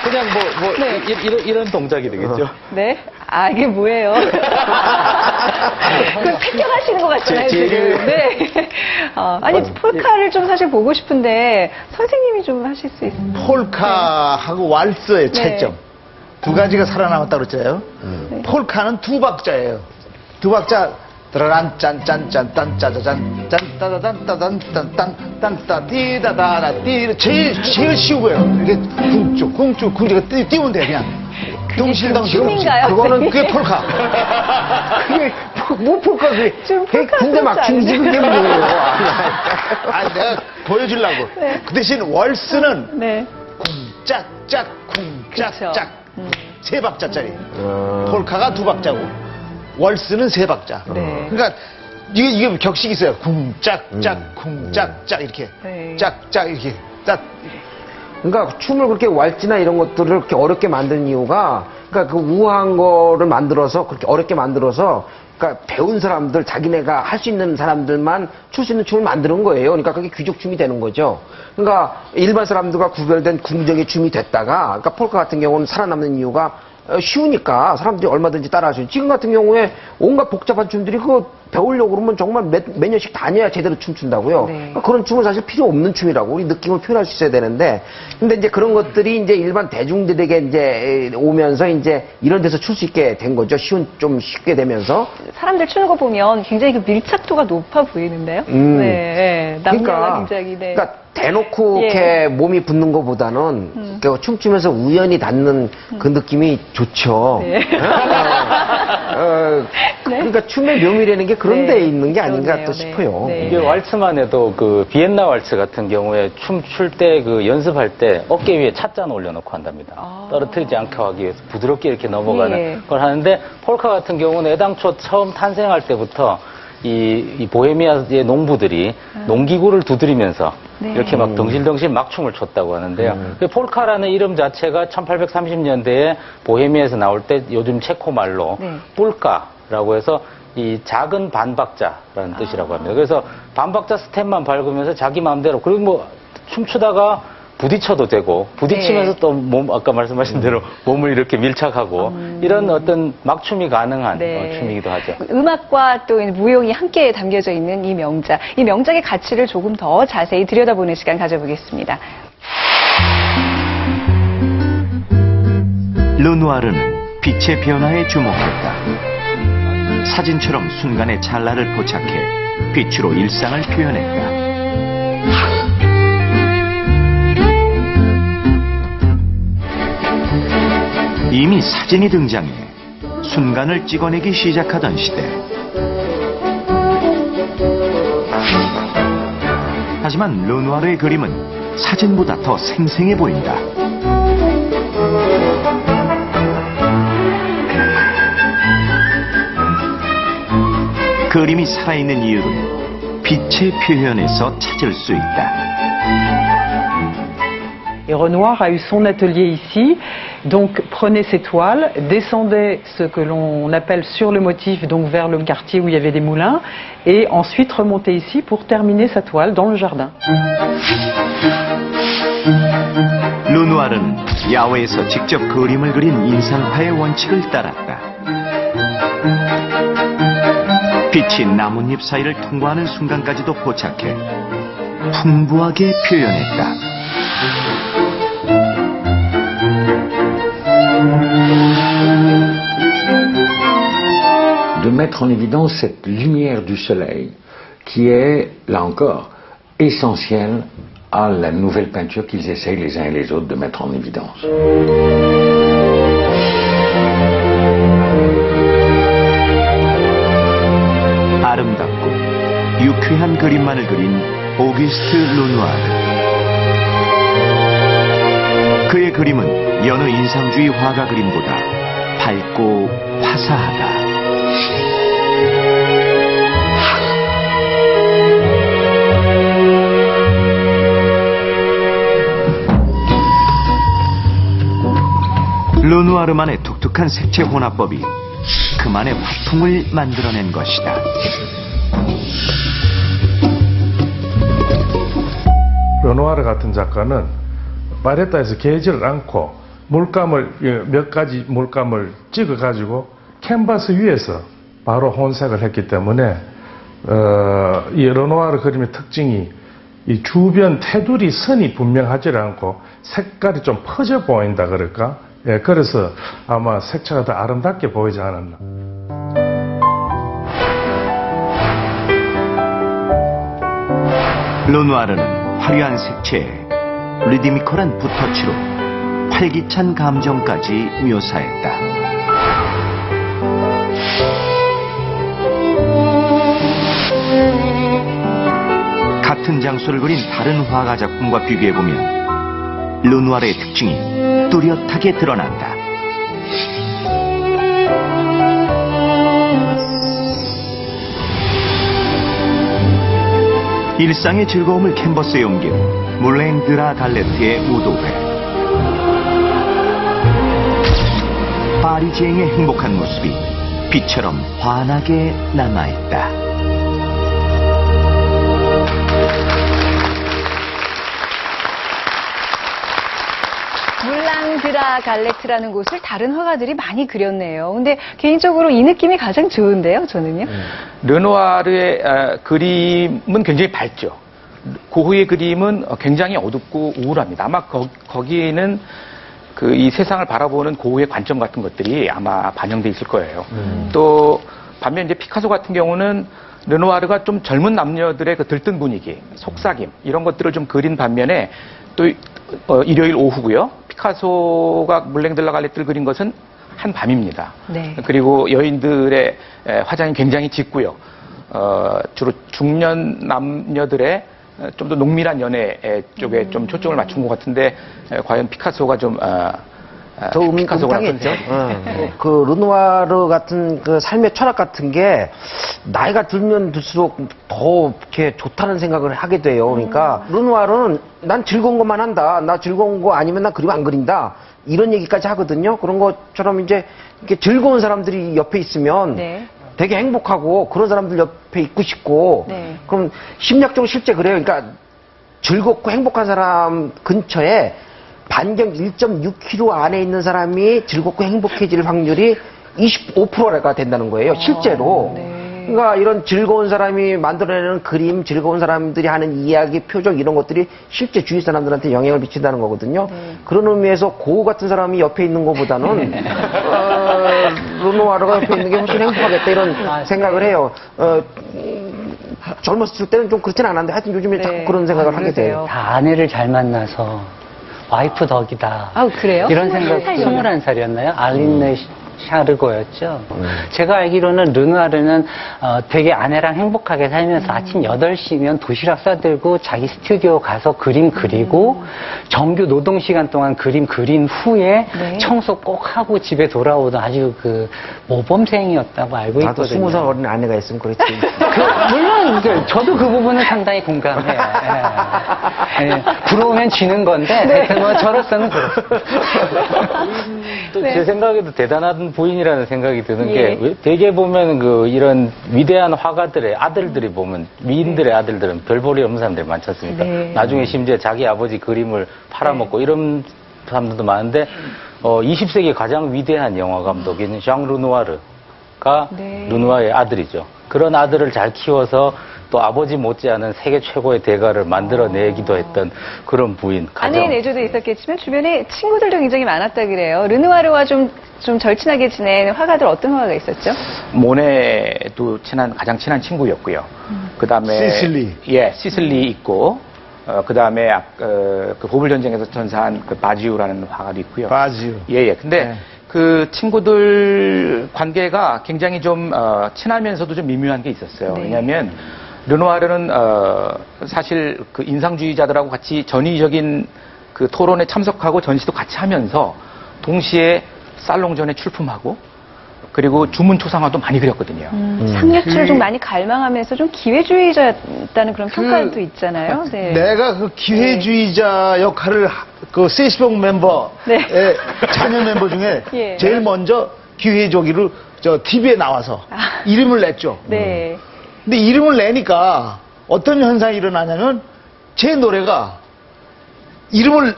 그냥 네. 이런 동작이 되겠죠. 네? 아, 이게 뭐예요? 그걸 팽겨가시는 것 같잖아요, 지금. 네. 아니, 폴카를 좀 사실 보고 싶은데, 선생님이 좀 하실 수 있어요? 폴카하고 왈스의 차이점. 두 가지가 살아남았다고 그랬잖아요. 폴카는 두 박자예요. 두 박자. 따란 짠짠짠 딴짜자잔 짠따다단 따단 딴딴따 띠다다다 띠 제일 쉬우고요. 이게 궁쭉 궁지가 띄우면 돼 그냥. 동실동실. 춤인가요? 그거는 그게 폴카. 그게 뭐 폴카 그게 폴카 군대 막춤이지 그게 뭐예요? 아 내가 보여주려고. 네. 그 대신 월스는 네. 쿵짝짝 쿵짝짝 세 박자짜리. 어. 폴카가 두 박자고. 월스는 세 박자. 네. 그러니까 이게 격식이 있어요. 쿵짝짝 쿵짝짝 이렇게 네. 짝짝 이렇게 짝. 그러니까 춤을 그렇게 왈츠나 이런 것들을 그렇게 어렵게 만든 이유가 그러니까 그 우아한 거를 만들어서 그렇게 어렵게 만들어서 그러니까 배운 사람들 자기네가 할 수 있는 사람들만 출 수 있는 춤을 만드는 거예요. 그러니까 그게 귀족 춤이 되는 거죠. 그러니까 일반 사람들과 구별된 궁정의 춤이 됐다가 그러니까 폴카 같은 경우는 살아남는 이유가 쉬우니까 사람들이 얼마든지 따라하죠. 지금 같은 경우에 온갖 복잡한 춤들이 그거 배우려고 그러면 정말 몇 년씩 다녀야 제대로 춤춘다고요. 네. 그러니까 그런 춤은 사실 필요 없는 춤이라고 우리 느낌을 표현할 수 있어야 되는데 근데 이제 그런 것들이 이제 일반 대중들에게 이제 오면서 이제 이런 데서 출 수 있게 된 거죠. 좀 쉽게 되면서. 사람들 추는 거 보면 굉장히 그 밀착도가 높아 보이는데요? 네. 남녀가 굉장히, 네. 그러니까 대놓고 예. 이렇게 몸이 붙는 것보다는 그 춤추면서 우연히 닿는 그 느낌이 좋죠. 네. 그러니까 춤의 묘미라는 게 그런 네. 데에 있는 게 아닌가 그렇네요. 또 네. 싶어요. 네. 이게 왈츠만 해도 그 비엔나 왈츠 같은 경우에 춤출 때 그 연습할 때 어깨 위에 찻잔 올려놓고 한답니다. 떨어뜨리지 않게 하기 위해서 부드럽게 이렇게 넘어가는 예. 걸 하는데 폴카 같은 경우는 애당초 처음 탄생할 때부터 이 보헤미아의 농부들이 농기구를 두드리면서 네. 이렇게 막 덩실덩실 막 춤을 췄다고 하는데요. 그 폴카라는 이름 자체가 1830년대에 보헤미아에서 나올 때 요즘 체코 말로 네. 뿔까라고 해서 이 작은 반박자라는 뜻이라고 합니다. 그래서 반박자 스텝만 밟으면서 자기 마음대로 그리고 뭐 춤추다가 부딪혀도 되고 부딪히면서 네. 또 몸 아까 말씀하신 대로 몸을 이렇게 밀착하고 이런 어떤 막춤이 가능한 네. 춤이기도 하죠. 음악과 또 무용이 함께 담겨져 있는 이 명작. 이 명작의 가치를 조금 더 자세히 들여다보는 시간 가져보겠습니다. 르누아르는 빛의 변화에 주목했다. 사진처럼 순간의 찰나를 포착해 빛으로 일상을 표현했다. 이미 사진이 등장해 순간을 찍어내기 시작하던 시대. 하지만 르누아르의 그림은 사진보다 더 생생해 보인다. 그림이 살아있는 이유를 빛의 표현에서 찾을 수 있다. Et Renoir a eu son atelier ici, donc prenait ses toiles, descendait ce que l'on appelle sur le motif, donc vers le quartier où il y avait des moulins, et ensuite remontait ici pour terminer sa toile dans le jardin. 르누아르는 야외에서 직접 그림을 그린 인상파의 원칙을 따랐다. 빛이 나뭇잎 사이를 통과하는 순간까지도 포착해 풍부하게 표현했다. De mettre en évidence cette lumière du soleil qui est, là encore, essentielle à la nouvelle peinture qu'ils essayent les uns et les autres de mettre en évidence. 아름답고 유쾌한 그림만을 그린 오규스트 르누아르. 그의 그림은 여느 인상주의 화가 그림보다 밝고 화사하다. 르누아르만의 독특한 색채 혼합법이 그만의 화풍을 만들어낸 것이다. 르누아르 같은 작가는 파레타에서 개의지를 않고 물감을 몇 가지 물감을 찍어가지고 캔버스 위에서 바로 혼색을 했기 때문에 이 르누아르 그림의 특징이 이 주변 테두리 선이 분명하지 않고 색깔이 좀 퍼져 보인다 그럴까? 예, 그래서 아마 색채가 더 아름답게 보이지 않았나. 르누아르는 화려한 색채에 리드미컬한 붓터치로 활기찬 감정까지 묘사했다. 같은 장소를 그린 다른 화가 작품과 비교해보면 르누아르의 특징이 뚜렷하게 드러난다. 일상의 즐거움을 캔버스에 옮긴 물랭 드라 갈레트의 무도회. 파리지앵의 행복한 모습이 빛처럼 환하게 남아있다. 물랑드라 갈레트라는 곳을 다른 화가들이 많이 그렸네요. 근데 개인적으로 이 느낌이 가장 좋은데요, 저는요. 르누아르의 그림은 굉장히 밝죠. 고흐의 그림은 굉장히 어둡고 우울합니다. 아마 거기에는 이 세상을 바라보는 고흐의 관점 같은 것들이 아마 반영돼 있을 거예요. 또 반면 이제 피카소 같은 경우는 르누아르가 좀 젊은 남녀들의 그 들뜬 분위기, 속삭임 이런 것들을 좀 그린 반면에 또 일요일 오후고요. 피카소가 물랭드라 갈레트를 그린 것은 한밤입니다. 네. 그리고 여인들의 화장이 굉장히 짙고요. 주로 중년 남녀들의 좀 더 농밀한 연애 쪽에 좀 초점을 맞춘 것 같은데 과연 피카소가 좀 더 음탕했죠. 그 르누아르 같은 그 삶의 철학 같은 게 나이가 들면 들수록 더 이렇게 좋다는 생각을 하게 돼요. 그러니까 르누아르는 난 즐거운 것만 한다. 나 즐거운 거 아니면 나 그림 안 그린다. 이런 얘기까지 하거든요. 그런 것처럼 이제 이렇게 즐거운 사람들이 옆에 있으면 네. 되게 행복하고 그런 사람들 옆에 있고 싶고 네. 그럼 심리학적으로 실제 그래요. 그러니까 즐겁고 행복한 사람 근처에 반경 1.6km 안에 있는 사람이 즐겁고 행복해질 확률이 25%가 된다는 거예요. 실제로. 네. 그러니까 이런 즐거운 사람이 만들어내는 그림, 즐거운 사람들이 하는 이야기, 표정 이런 것들이 실제 주위 사람들한테 영향을 미친다는 거거든요. 그런 의미에서 고흐 같은 사람이 옆에 있는 것보다는 르누아르가 옆에 있는 게 훨씬 행복하겠다 이런 생각을 해요. 젊었을 때는 좀 그렇진 않았는데 하여튼 요즘에 자꾸 그런 생각을 하게 돼요. 다 아내를 잘 만나서 와이프 덕이다. 아, 그래요? 이런 생각 21살이었나요? 알린네 샤르고였죠. 제가 알기로는 르누아르는 되게 아내랑 행복하게 살면서 아침 8시면 도시락 싸들고 자기 스튜디오 가서 그림 그리고 정규 노동 시간 동안 그림 그린 후에 네. 청소 꼭 하고 집에 돌아오던 아주 그 모범생이었다고 알고 나도 있거든요. 20살 어린 아내가 있으면 그렇지. 물론 저도 그 부분은 상당히 공감해요. 예. 예. 부러우면 지는 건데 하여튼 뭐 저로서는 그렇습니다. 또 네. 제 생각에도 대단한 부인이라는 생각이 드는 예. 게 되게 보면 이런 위대한 화가들의 아들들이 보면 미인들의 아들들은 별 볼이 없는 사람들이 많지 않습니까? 네. 나중에 심지어 자기 아버지 그림을 팔아먹고 이런 사람들도 많은데 20세기 가장 위대한 영화 감독인 장 르누아르가 네. 르누아르의 아들이죠. 그런 아들을 잘 키워서 또 아버지 못지않은 세계 최고의 대가를 만들어내기도 했던 그런 부인. 아내의 내조도 있었겠지만 주변에 친구들도 굉장히 많았다 그래요. 르누아르와 좀 절친하게 지낸 화가들 어떤 화가가 있었죠? 모네도 가장 친한 친구였고요. 그다음에 시슬리. 예, 시슬리 있고 그다음에 그 보불 전쟁에서 전사한 그 바지우라는 화가도 있고요. 바지우. 예. 근데 네. 그 친구들 관계가 굉장히 좀 친하면서도 좀 미묘한 게 있었어요. 네. 왜냐하면 르누아르는 사실 그 인상주의자들하고 같이 전위적인 그 토론에 참석하고 전시도 같이 하면서 동시에 살롱전에 출품하고 그리고 주문초상화도 많이 그렸거든요. 상류층을 좀 많이 갈망하면서 좀 기회주의자였다는 그런 평가도 있잖아요. 네. 내가 그 기회주의자 역할을 그 세시봉 멤버의 네. 자녀 멤버 중에 예. 제일 먼저 기회주의를 TV에 나와서 이름을 냈죠. 네. 근데 이름을 내니까 어떤 현상이 일어나냐면 제 노래가 이름을